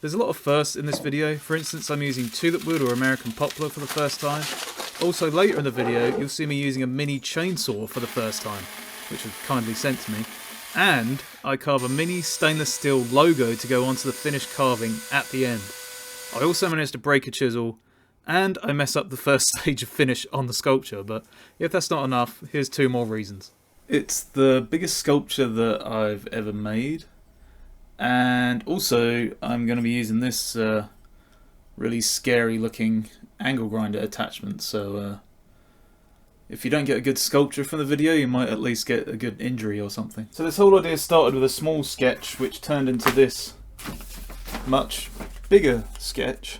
There's a lot of firsts in this video. For instance, I'm using tulip wood or American poplar for the first time. Also later in the video you'll see me using a mini chainsaw for the first time, which was kindly sent to me. And I carve a mini stainless steel logo to go onto the finished carving at the end. I also managed to break a chisel, and I mess up the first stage of finish on the sculpture, but if that's not enough, here's 2 more reasons. It's the biggest sculpture that I've ever made, and also I'm going to be using this really scary looking angle grinder attachment, so if you don't get a good sculpture from the video, you might at least get a good injury or something. So this whole idea started with a small sketch which turned into this much bigger sketch,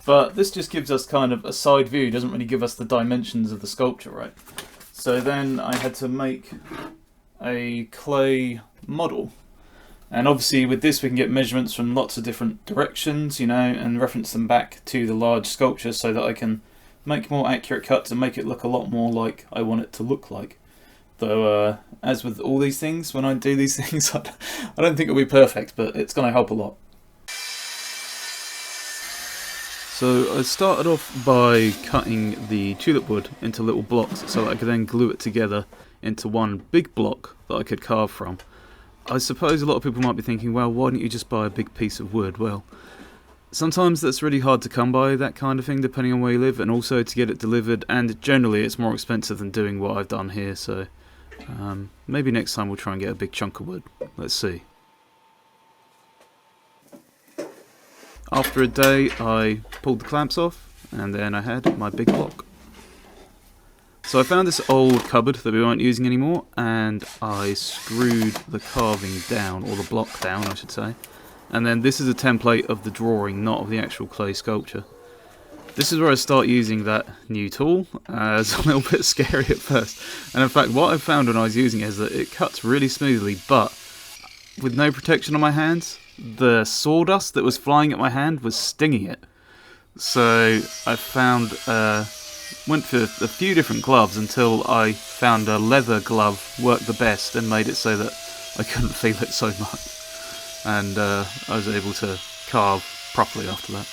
but this just gives us kind of a side view, doesn't really give us the dimensions of the sculpture, right? So then I had to make a clay model, and obviously with this we can get measurements from lots of different directions, you know, and reference them back to the large sculpture so that I can make more accurate cuts and make it look a lot more like I want it to look like. Though as with all these things, when I do these things I don't think it'll be perfect, but it's going to help a lot. So I started off by cutting the tulip wood into little blocks so that I could then glue it together into one big block that I could carve from. I suppose a lot of people might be thinking, well, why don't you just buy a big piece of wood? Well, sometimes that's really hard to come by, that kind of thing, depending on where you live, and also to get it delivered, and generally it's more expensive than doing what I've done here, so maybe next time we'll try and get a big chunk of wood. Let's see. After a day I pulled the clamps off, and then I had my big block. So I found this old cupboard that we weren't using anymore, and I screwed the carving down, or the block down I should say. And then this is a template of the drawing, not of the actual clay sculpture. This is where I start using that new tool. It's a little bit scary at first. And in fact what I found when I was using it is that it cuts really smoothly, but with no protection on my hands, the sawdust that was flying at my hand was stinging it. So I found, went for a few different gloves until I found a leather glove worked the best and made it so that I couldn't feel it so much. And I was able to carve properly after that.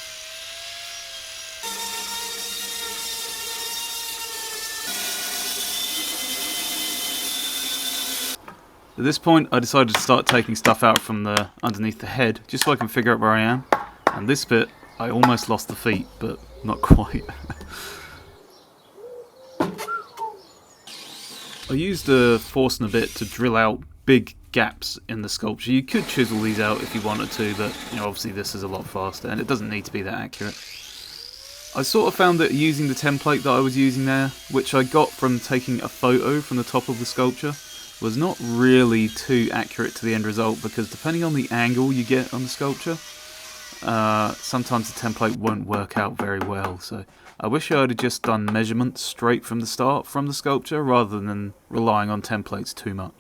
At this point I decided to start taking stuff out from the underneath the head, just so I can figure out where I am. And this bit I almost lost the feet, but not quite. I used a Forstner bit to drill out big gaps in the sculpture. You could chisel these out if you wanted to, but you know, obviously this is a lot faster and it doesn't need to be that accurate. I sort of found that using the template that I was using there, which I got from taking a photo from the top of the sculpture, was not really too accurate to the end result, because depending on the angle you get on the sculpture, sometimes the template won't work out very well. So I wish I had just done measurements straight from the start from the sculpture rather than relying on templates too much.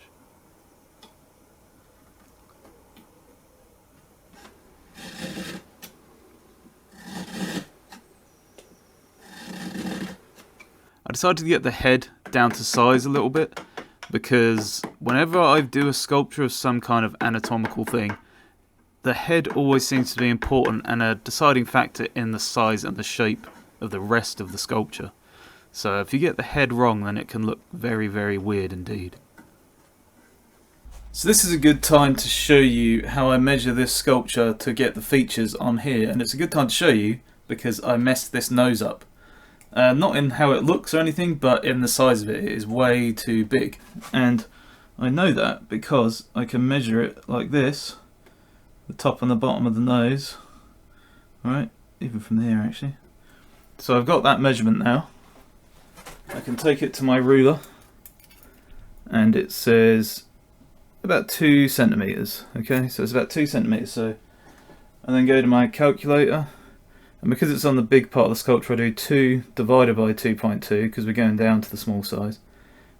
I decided to get the head down to size a little bit, because whenever I do a sculpture of some kind of anatomical thing, the head always seems to be important and a deciding factor in the size and the shape of the rest of the sculpture. So if you get the head wrong, then it can look very, very weird indeed. So this is a good time to show you how I measure this sculpture to get the features on here, and it's a good time to show you because I messed this nose up. Not in how it looks or anything, but in the size of it. It is way too big. And I know that because I can measure it like this, the top and the bottom of the nose. Alright, even from here actually. So I've got that measurement now. I can take it to my ruler, and it says about 2 centimeters. Okay, so it's about 2 centimeters. So I then go to my calculator. And because it's on the big part of the sculpture, I do 2 divided by 2.2 because we're going down to the small size.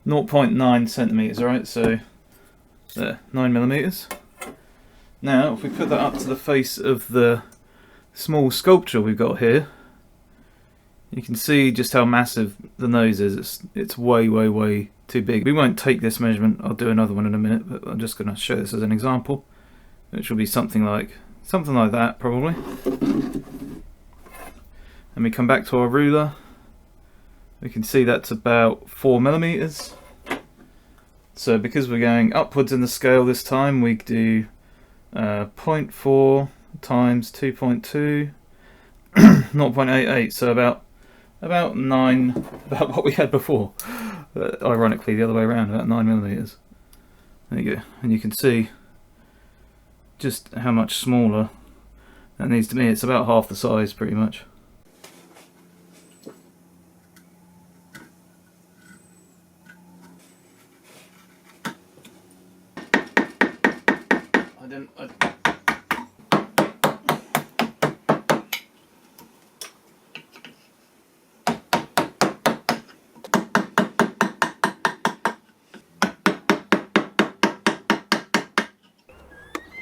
0.9 centimeters, alright, so there, 9 millimeters. Now, if we put that up to the face of the small sculpture we've got here, you can see just how massive the nose is. It's way, way, way too big. We won't take this measurement, I'll do another one in a minute, but I'm just going to show this as an example, which will be something like Something like that, probably. Then we come back to our ruler. We can see that's about 4mm. So because we're going upwards in the scale this time, we do 0.4 times 2.2, 0.88, so about 9, about what we had before. Ironically, the other way around, about 9mm. There you go, and you can see just how much smaller that needs to be. It's about half the size, pretty much.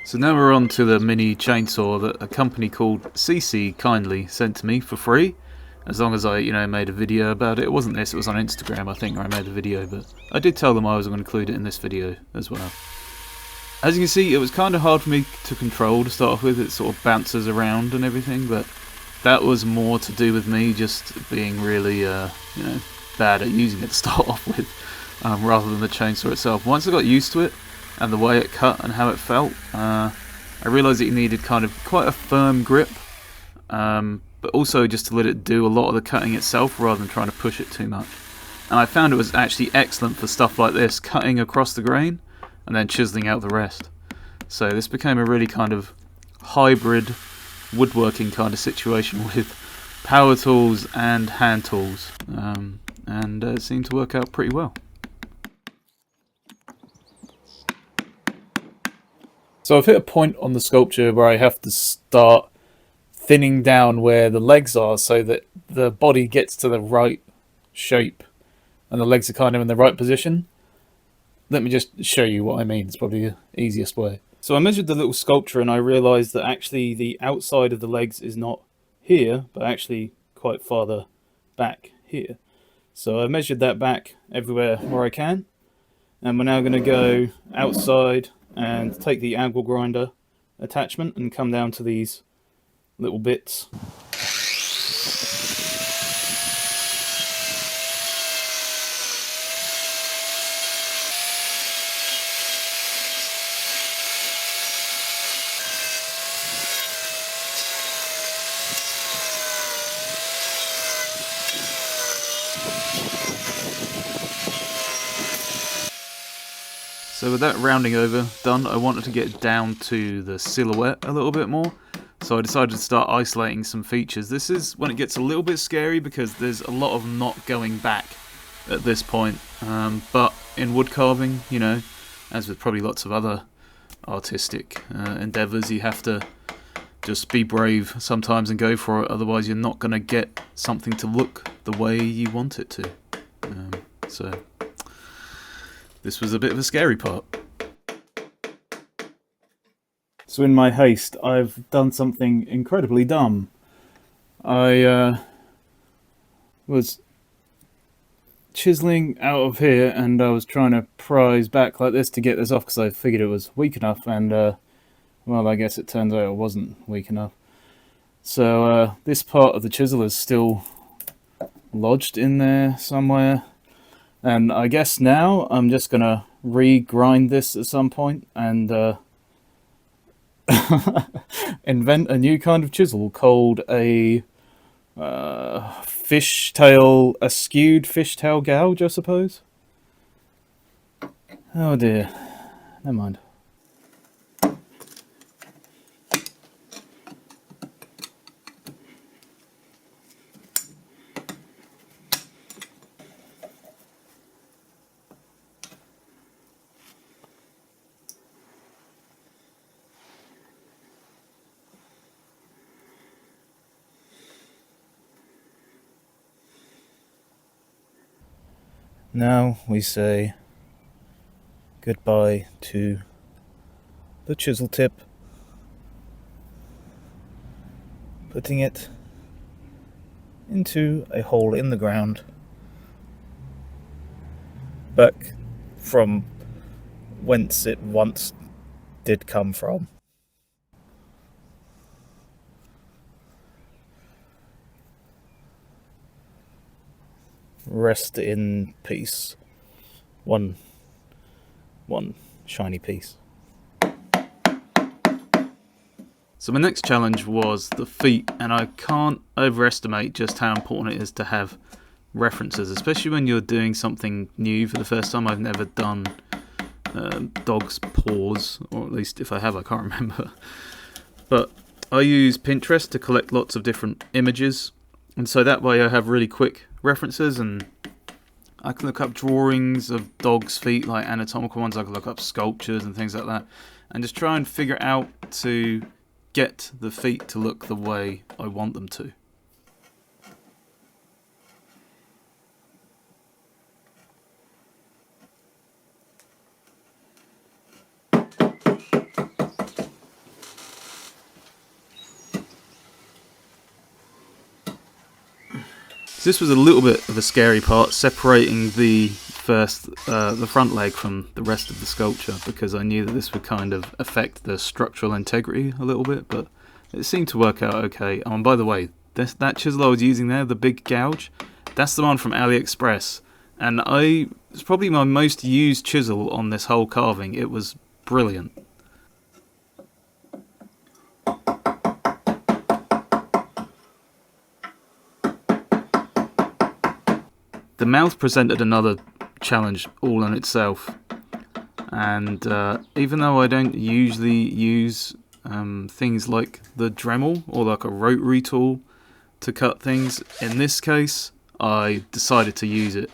So now we're on to the mini chainsaw that a company called CC kindly sent to me for free, as long as I, made a video about it. It wasn't this, it was on Instagram, I think, where I made the video, but I did tell them I was going to include it in this video as well. As you can see, it was kind of hard for me to control to start off with. It sort of bounces around and everything, but that was more to do with me just being really, bad at using it to start off with, rather than the chainsaw itself. Once I got used to it, and the way it cut and how it felt, I realised that you needed kind of quite a firm grip, but also just to let it do a lot of the cutting itself rather than trying to push it too much. And I found it was actually excellent for stuff like this, cutting across the grain and then chiselling out the rest. So this became a really kind of hybrid woodworking kind of situation with power tools and hand tools, and it seemed to work out pretty well. So I've hit a point on the sculpture where I have to start thinning down where the legs are so that the body gets to the right shape and the legs are kind of in the right position. Let me just show you what I mean. It's probably the easiest way. So I measured the little sculpture and I realised that actually the outside of the legs is not here, but actually quite farther back here. So I measured that back everywhere where I can. And we're now going to go outside and take the angle grinder attachment and come down to these little bits. So with that rounding over done, I wanted to get down to the silhouette a little bit more. So I decided to start isolating some features. This is when it gets a little bit scary because there's a lot of not going back at this point. But in wood carving, as with probably lots of other artistic endeavours, you have to just be brave sometimes and go for it. Otherwise you're not going to get something to look the way you want it to. So this was a bit of a scary part. So in my haste, I've done something incredibly dumb. I was chiseling out of here and I was trying to prise back like this to get this off because I figured it was weak enough, and well, I guess it turns out it wasn't weak enough. So this part of the chisel is still lodged in there somewhere. And I guess now I'm just going to re-grind this at some point and invent a new kind of chisel called a fishtail, a skewed fishtail gouge, I suppose. Oh dear, never mind. Now we say goodbye to the chisel tip, putting it into a hole in the ground back from whence it once did come from. Rest in peace. One shiny piece. So my next challenge was the feet, and I can't overestimate just how important it is to have references, especially when you're doing something new for the first time. I've never done dog's paws, or at least if I have, I can't remember. But I use Pinterest to collect lots of different images, and so that way I have really quick references, and I can look up drawings of dogs' feet, like anatomical ones. I can look up sculptures and things like that, and just try and figure out to get the feet to look the way I want them to. So this was a little bit of a scary part, separating the front leg from the rest of the sculpture, because I knew that this would kind of affect the structural integrity a little bit, but it seemed to work out okay. Oh, and by the way, that chisel I was using there, the big gouge, that's the one from AliExpress, and it's probably my most used chisel on this whole carving. It was brilliant. The mouth presented another challenge all in itself, and even though I don't usually use things like the Dremel or like a rotary tool to cut things, in this case I decided to use it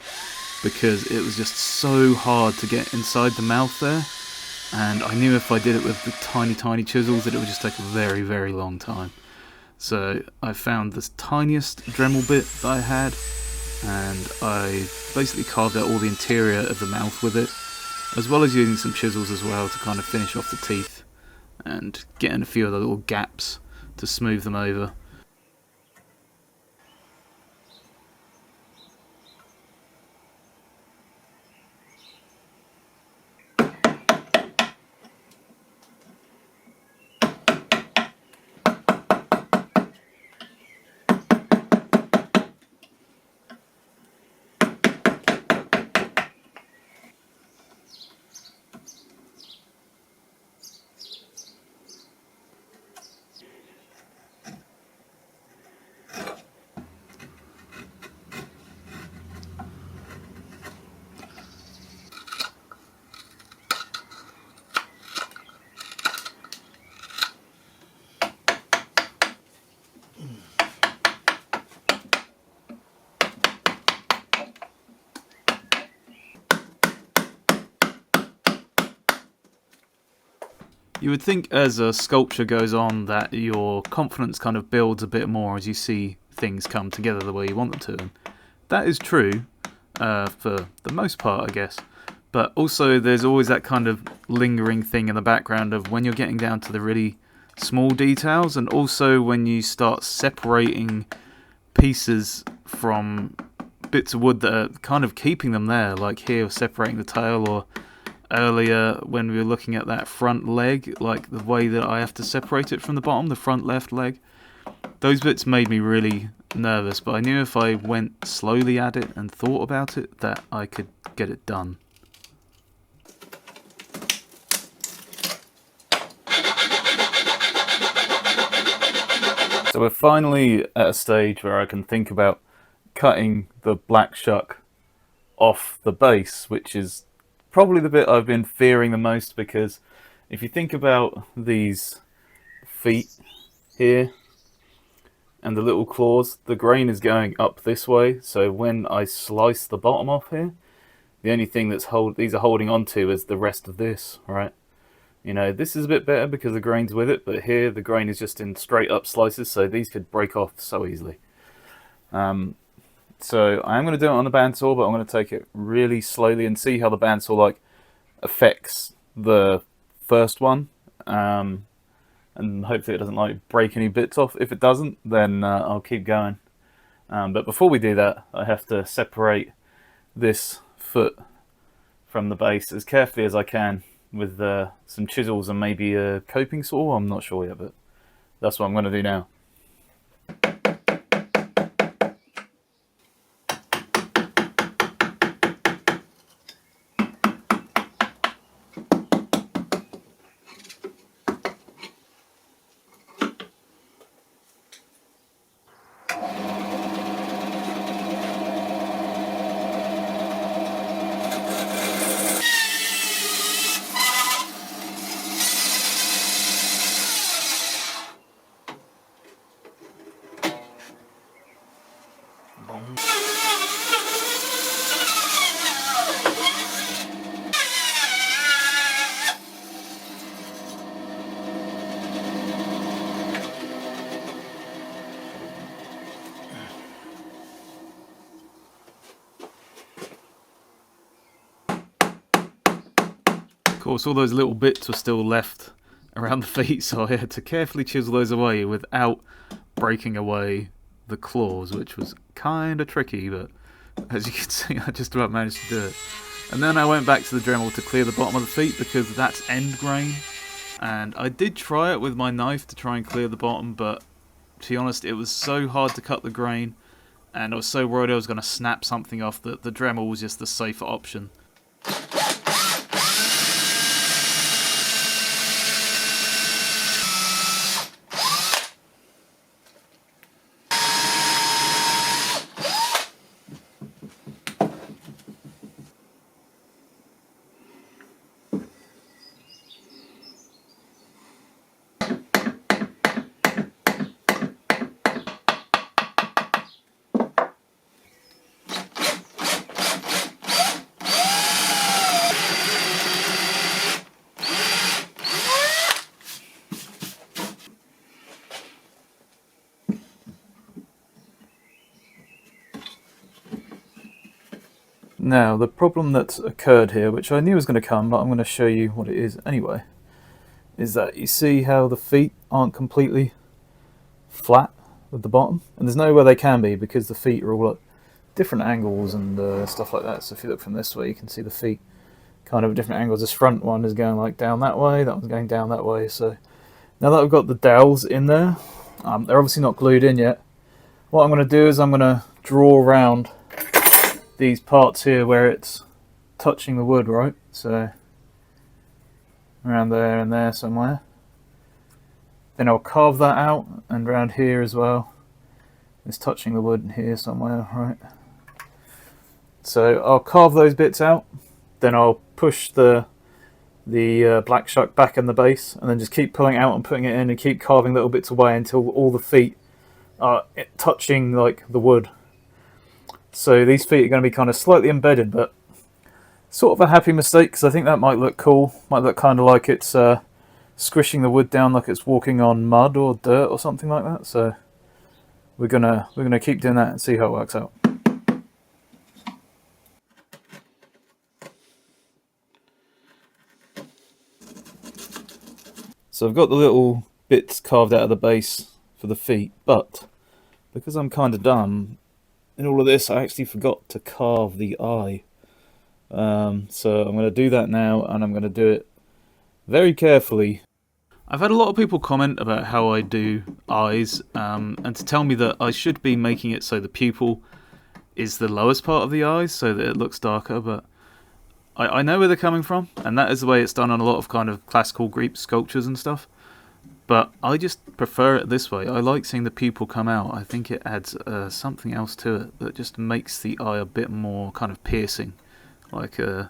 because it was just so hard to get inside the mouth there, and I knew if I did it with the tiny chisels that it would just take a very long time. So I found this tiniest Dremel bit that I had, and I basically carved out all the interior of the mouth with it, as well as using some chisels as well to kind of finish off the teeth and get in a few of the little gaps to smooth them over. You would think as a sculpture goes on that your confidence kind of builds a bit more as you see things come together the way you want them to. And that is true for the most part, I guess. But also there's always that kind of lingering thing in the background of when you're getting down to the really small details, and also when you start separating pieces from bits of wood that are kind of keeping them there, like here separating the tail, or earlier when we were looking at that front leg, like the way that I have to separate it from the bottom, the front left leg. Those bits made me really nervous, but I knew if I went slowly at it and thought about it that I could get it done. So we're finally at a stage where I can think about cutting the Black Shuck off the base, which is probably the bit I've been fearing the most, because if you think about these feet here and the little claws, the grain is going up this way, so when I slice the bottom off here, the only thing these are holding on to is the rest of this, right? You know, this is a bit better because the grain's with it, but here the grain is just in straight up slices, so these could break off so easily. So I am going to do it on the bandsaw, but I'm going to take it really slowly and see how the bandsaw like affects the first one, and hopefully it doesn't like break any bits off. If it doesn't, then I'll keep going. But before we do that, I have to separate this foot from the base as carefully as I can with some chisels and maybe a coping saw. I'm not sure yet, but that's what I'm going to do now. Of course, all those little bits were still left around the feet, so I had to carefully chisel those away without breaking away the claws, which was kind of tricky, but as you can see, I just about managed to do it. And then I went back to the Dremel to clear the bottom of the feet because that's end grain, and I did try it with my knife to try and clear the bottom, but to be honest, it was so hard to cut the grain, and I was so worried I was going to snap something off that the Dremel was just the safer option. Now, the problem that's occurred here, which I knew was going to come, but I'm going to show you what it is anyway, is that you see how the feet aren't completely flat with the bottom? And there's no way they can be because the feet are all at different angles and stuff like that. So if you look from this way, you can see the feet kind of at different angles. This front one is going like down that way, that one's going down that way. So now that I've got the dowels in there, they're obviously not glued in yet. What I'm going to do is I'm going to draw around these parts here where it's touching the wood, right? So around there and there somewhere. Then I'll carve that out, and around here as well. It's touching the wood here somewhere, right? So I'll carve those bits out. Then I'll push the Black Shuck back in the base, and then just keep pulling it out and putting it in, and keep carving little bits away until all the feet are touching like the wood. So these feet are going to be kind of slightly embedded, but sort of a happy mistake because I think that might look cool. Might look kind of like it's squishing the wood down like it's walking on mud or dirt or something like that. So we're gonna keep doing that and see how it works out. So I've got the little bits carved out of the base for the feet, but because I'm kind of dumb in all of this, I actually forgot to carve the eye. So I'm going to do that now, and I'm going to do it very carefully. I've had a lot of people comment about how I do eyes, and to tell me that I should be making it so the pupil is the lowest part of the eyes so that it looks darker, but I know where they're coming from, and that is the way it's done on a lot of kind of classical Greek sculptures and stuff. But I just prefer it this way. I like seeing the pupil come out. I think it adds something else to it that just makes the eye a bit more kind of piercing. Like, I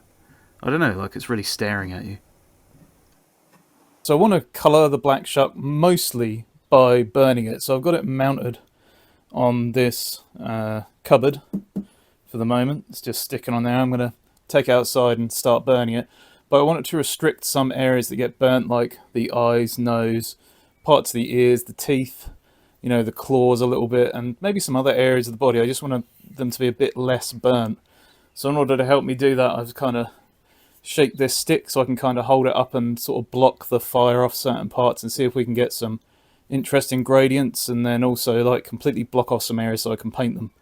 don't know, like it's really staring at you. So I want to colour the Black Shuck mostly by burning it. So I've got it mounted on this cupboard for the moment. It's just sticking on there. I'm going to take it outside and start burning it. But I want it to restrict some areas that get burnt, like the eyes, nose, parts of the ears, the teeth, you know, the claws a little bit, and maybe some other areas of the body. I just want them to be a bit less burnt. So in order to help me do that, I've kind of shaped this stick so I can kind of hold it up and sort of block the fire off certain parts and see if we can get some interesting gradients, and then also like completely block off some areas so I can paint them.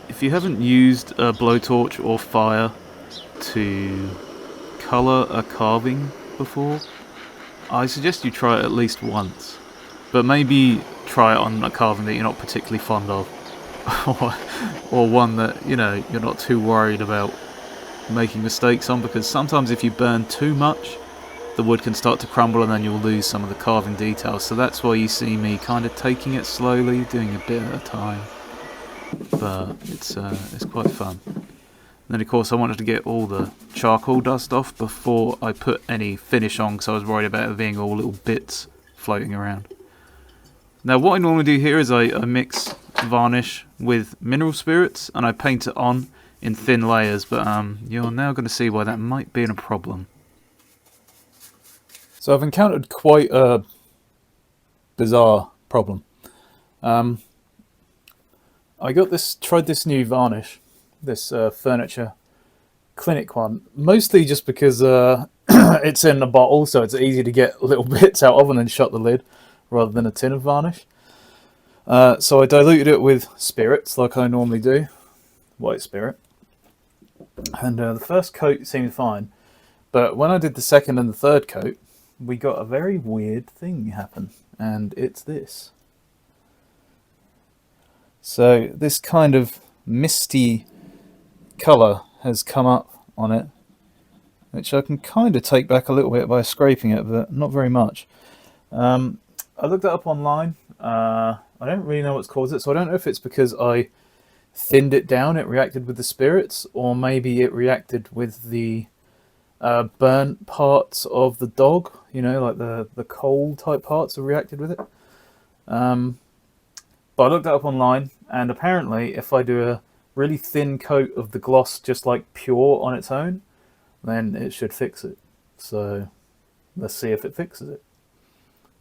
If you haven't used a blowtorch or fire to colour a carving before, I suggest you try it at least once. But maybe try it on a carving that you're not particularly fond of, or one that, you know, you're not too worried about making mistakes on, because sometimes if you burn too much, the wood can start to crumble and then you'll lose some of the carving details. So that's why you see me kind of taking it slowly, doing a bit at a time. But it's quite fun. And then of course I wanted to get all the charcoal dust off before I put any finish on, because I was worried about it being all little bits floating around. Now what I normally do here is I mix varnish with mineral spirits and I paint it on in thin layers, but you're now going to see why that might be a problem. So I've encountered quite a bizarre problem. I tried this new varnish, this furniture clinic one, mostly just because it's in a bottle, so it's easy to get little bits out of and then shut the lid rather than a tin of varnish. So I diluted it with spirits like I normally do, white spirit, and the first coat seemed fine, but when I did the second and the third coat we got a very weird thing happen, and it's this. So this kind of misty colour has come up on it, which I can kind of take back a little bit by scraping it, but not very much. I looked that up online. I don't really know what's caused it, so I don't know if it's because I thinned it down, it reacted with the spirits, or maybe it reacted with the burnt parts of the dog, you know, like the coal type parts have reacted with it. But I looked that up online, and apparently if I do a really thin coat of the gloss just like pure on its own, then it should fix it. So let's see if it fixes it.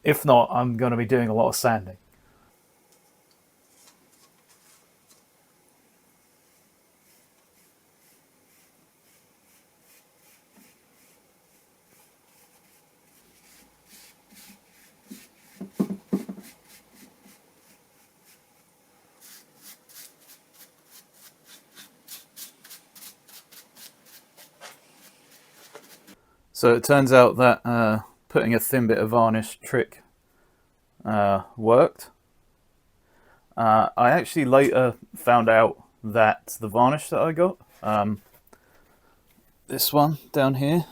If not, I'm going to be doing a lot of sanding. So it turns out that putting a thin bit of varnish trick worked. I actually later found out that the varnish that I got, this one down here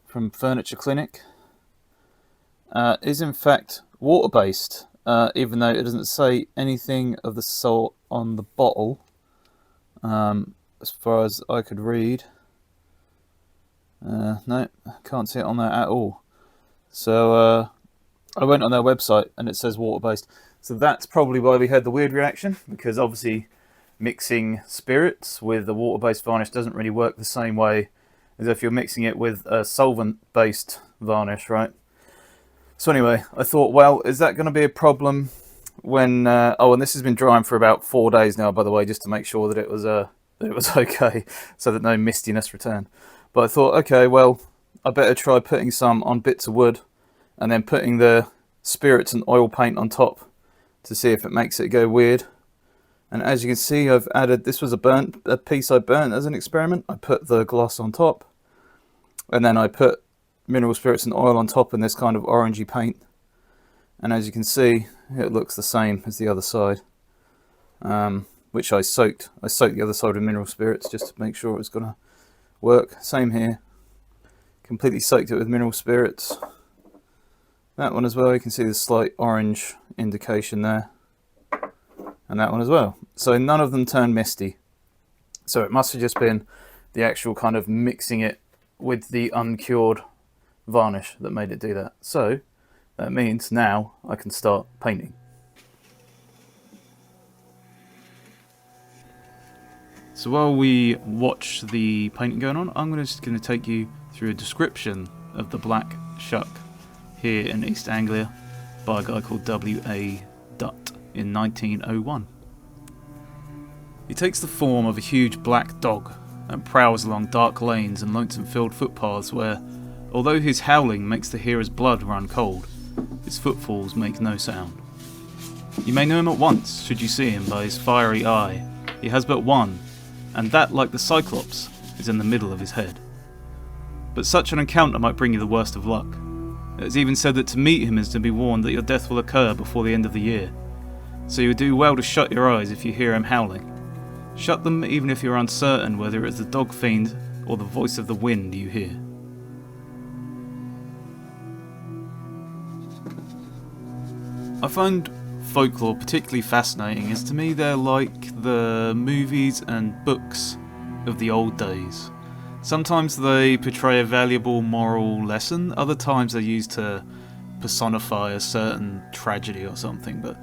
from Furniture Clinic, is in fact water-based, even though it doesn't say anything of the sort on the bottle, as far as I could read. No, can't see it on there at all. So I went on their website and it says water-based. So that's probably why we had the weird reaction, because obviously mixing spirits with the water-based varnish doesn't really work the same way as if you're mixing it with a solvent-based varnish, right? So anyway, I thought, well, is that going to be a problem when... oh, and this has been drying for about 4 days now, by the way, just to make sure that it was okay, so that no mistiness returned. But I thought, okay, well, I better try putting some on bits of wood and then putting the spirits and oil paint on top to see if it makes it go weird. And as you can see, I've added, this was a piece I burnt as an experiment. I put the gloss on top, and then I put mineral spirits and oil on top in this kind of orangey paint. And as you can see, it looks the same as the other side, which I soaked the other side with mineral spirits just to make sure it was going to work. Same here, completely soaked it with mineral spirits. That one as well, you can see the slight orange indication there, and that one as well. So none of them turned misty, so it must have just been the actual kind of mixing it with the uncured varnish that made it do that. So that means now I can start painting. So while we watch the painting going on, I'm just going to take you through a description of the Black Shuck here in East Anglia by a guy called W.A. Dutt in 1901. He takes the form of a huge black dog and prowls along dark lanes and lonesome-filled footpaths where, although his howling makes the hearer's blood run cold, his footfalls make no sound. You may know him at once, should you see him, by his fiery eye. He has but one, and that, like the Cyclops, is in the middle of his head. But such an encounter might bring you the worst of luck. It is even said that to meet him is to be warned that your death will occur before the end of the year. So you would do well to shut your eyes if you hear him howling. Shut them even if you're uncertain whether it is the dog fiend or the voice of the wind you hear. I find folklore particularly fascinating, as to me they're like the movies and books of the old days. Sometimes they portray a valuable moral lesson, other times they're used to personify a certain tragedy or something, but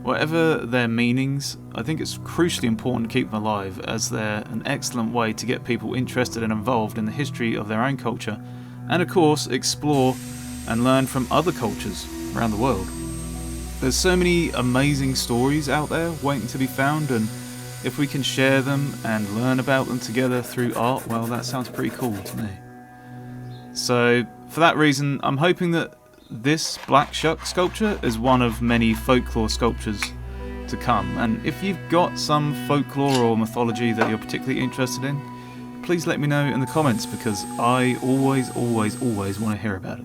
whatever their meanings, I think it's crucially important to keep them alive, as they're an excellent way to get people interested and involved in the history of their own culture, and of course explore and learn from other cultures around the world. There's so many amazing stories out there waiting to be found, and if we can share them and learn about them together through art, well, that sounds pretty cool to me. So for that reason, I'm hoping that this Black Shuck sculpture is one of many folklore sculptures to come, and if you've got some folklore or mythology that you're particularly interested in, please let me know in the comments, because I always want to hear about it.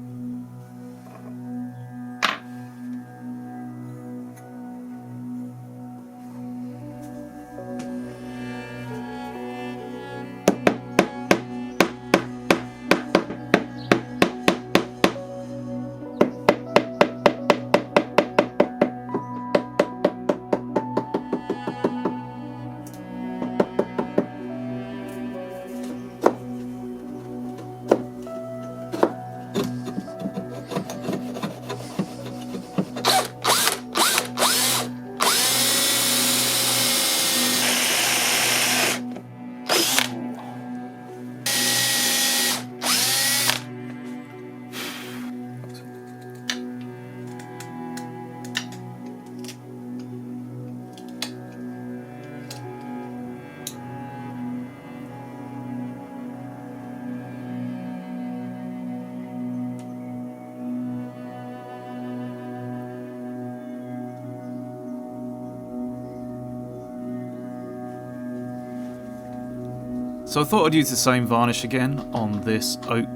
So I thought I'd use the same varnish again on this oak,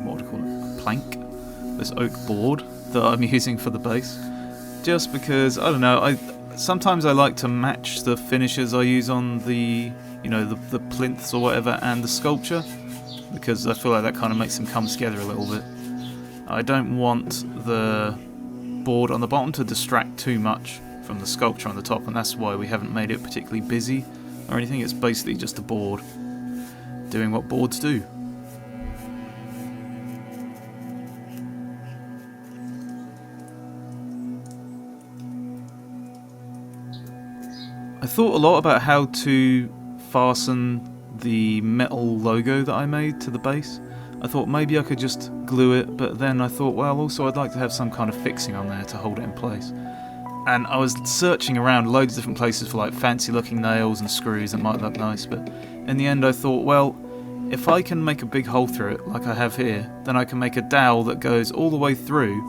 what would I call it, plank? This oak board that I'm using for the base. Just because, I don't know, sometimes I like to match the finishes I use on the, the plinths or whatever and the sculpture, because I feel like that kind of makes them come together a little bit. I don't want the board on the bottom to distract too much from the sculpture on the top, and that's why we haven't made it particularly busy or anything. It's basically just a board doing what boards do. I thought a lot about how to fasten the metal logo that I made to the base. I thought maybe I could just glue it, but then I thought, well, also I'd like to have some kind of fixing on there to hold it in place. And I was searching around loads of different places for like fancy looking nails and screws that might look nice, but in the end I thought, well, if I can make a big hole through it like I have here, then I can make a dowel that goes all the way through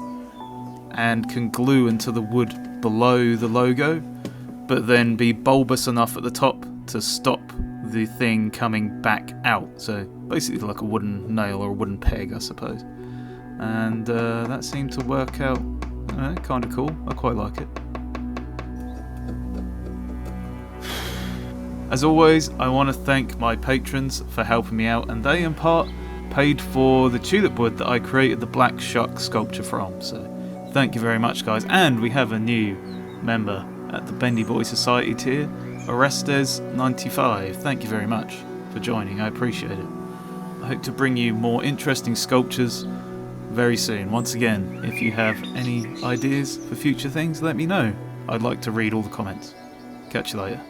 and can glue into the wood below the logo, but then be bulbous enough at the top to stop the thing coming back out. So basically like a wooden nail or a wooden peg, I suppose. And that seemed to work out kind of cool. I quite like it. As always, I want to thank my patrons for helping me out, and they in part paid for the tulip wood that I created the Black Shuck sculpture from. So thank you very much, guys. And we have a new member at the Bendy Boy Society tier, Orestes95. Thank you very much for joining. I appreciate it. I hope to bring you more interesting sculptures very soon. Once again, if you have any ideas for future things, let me know. I'd like to read all the comments. Catch you later.